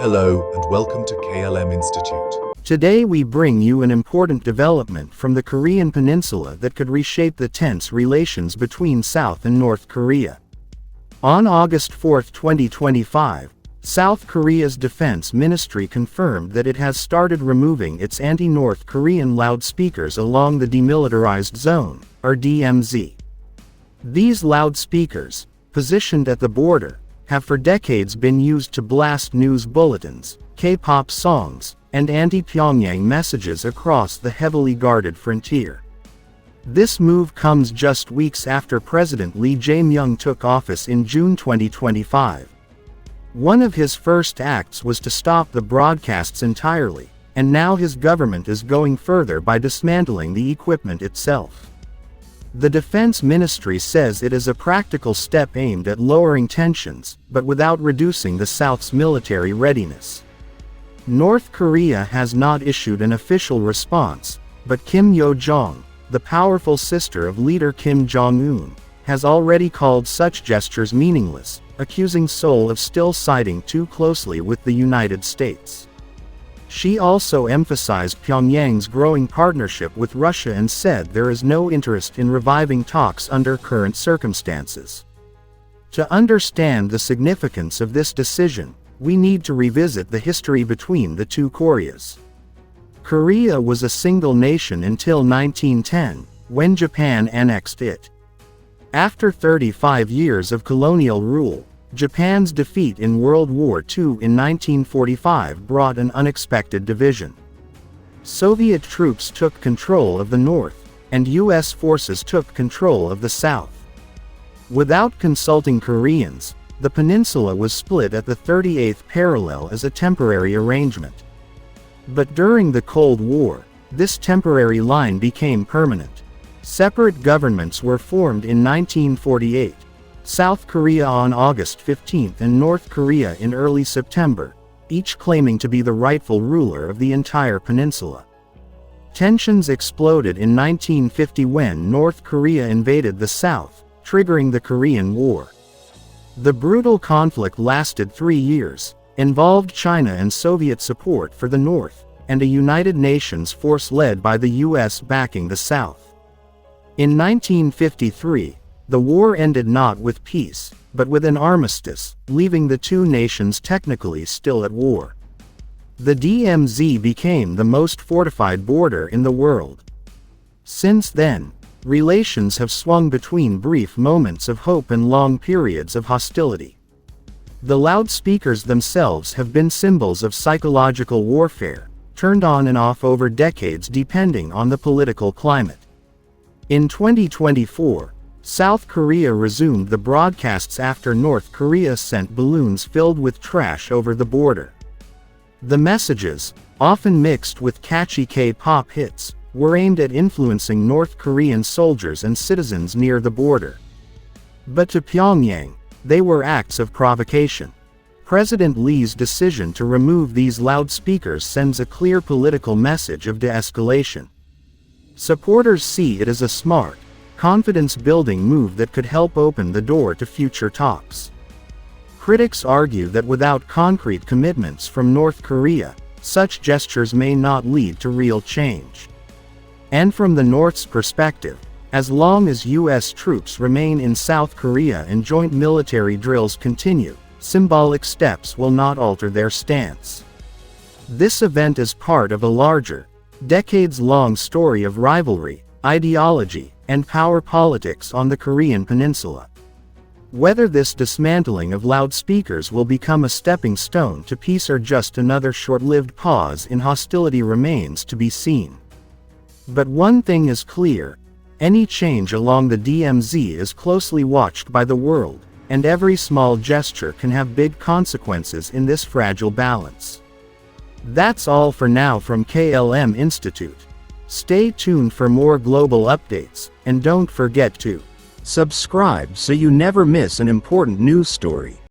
Hello and welcome to KLM Institute. Today we bring you an important development from the Korean Peninsula that could reshape the tense relations between South and North Korea. On August 4, 2025, South Korea's Defense Ministry confirmed that it has started removing its anti-North Korean loudspeakers along the Demilitarized Zone, or DMZ. These loudspeakers, positioned at the border, have for decades been used to blast news bulletins, K-pop songs, and anti-Pyongyang messages across the heavily guarded frontier. This move comes just weeks after President Lee Jae-myung took office in June 2025. One of his first acts was to stop the broadcasts entirely, and now his government is going further by dismantling the equipment itself. The Defense Ministry says it is a practical step aimed at lowering tensions, but without reducing the South's military readiness. North Korea has not issued an official response, but Kim Yo-jong, the powerful sister of leader Kim Jong-un, has already called such gestures meaningless, accusing Seoul of still siding too closely with the United States. She also emphasized Pyongyang's growing partnership with Russia and said there is no interest in reviving talks under current circumstances. To understand the significance of this decision, we need to revisit the history between the two Koreas. Korea was a single nation until 1910, when Japan annexed it. After 35 years of colonial rule, Japan's defeat in World War II in 1945 brought an unexpected division. Soviet troops took control of the north, and U.S. forces took control of the south. Without consulting Koreans, the peninsula was split at the 38th parallel as a temporary arrangement. But during the Cold War, this temporary line became permanent. Separate governments were formed in 1948. South Korea on August 15 and North Korea in early September, each claiming to be the rightful ruler of the entire peninsula. Tensions exploded in 1950 when North Korea invaded the South, triggering the Korean War. The brutal conflict lasted 3 years, involved China and Soviet support for the North, and a United Nations force led by the U.S. backing the South. In 1953, the war ended not with peace, but with an armistice, leaving the two nations technically still at war. The DMZ became the most fortified border in the world. Since then, relations have swung between brief moments of hope and long periods of hostility. The loudspeakers themselves have been symbols of psychological warfare, turned on and off over decades depending on the political climate. In 2024, South Korea resumed the broadcasts after North Korea sent balloons filled with trash over the border. The messages, often mixed with catchy K-pop hits, were aimed at influencing North Korean soldiers and citizens near the border. But to Pyongyang, they were acts of provocation. President Lee's decision to remove these loudspeakers sends a clear political message of de-escalation. Supporters see it as a smart, confidence-building move that could help open the door to future talks. Critics argue that without concrete commitments from North Korea, such gestures may not lead to real change. And from the North's perspective, as long as U.S. troops remain in South Korea and joint military drills continue, symbolic steps will not alter their stance. This event is part of a larger, decades-long story of rivalry, ideology, and power politics on the Korean peninsula. Whether this dismantling of loudspeakers will become a stepping stone to peace or just another short-lived pause in hostility remains to be seen. But one thing is clear: any change along the DMZ is closely watched by the world, and every small gesture can have big consequences in this fragile balance. That's all for now from KLM Institute. Stay tuned for more global updates, and don't forget to subscribe so you never miss an important news story.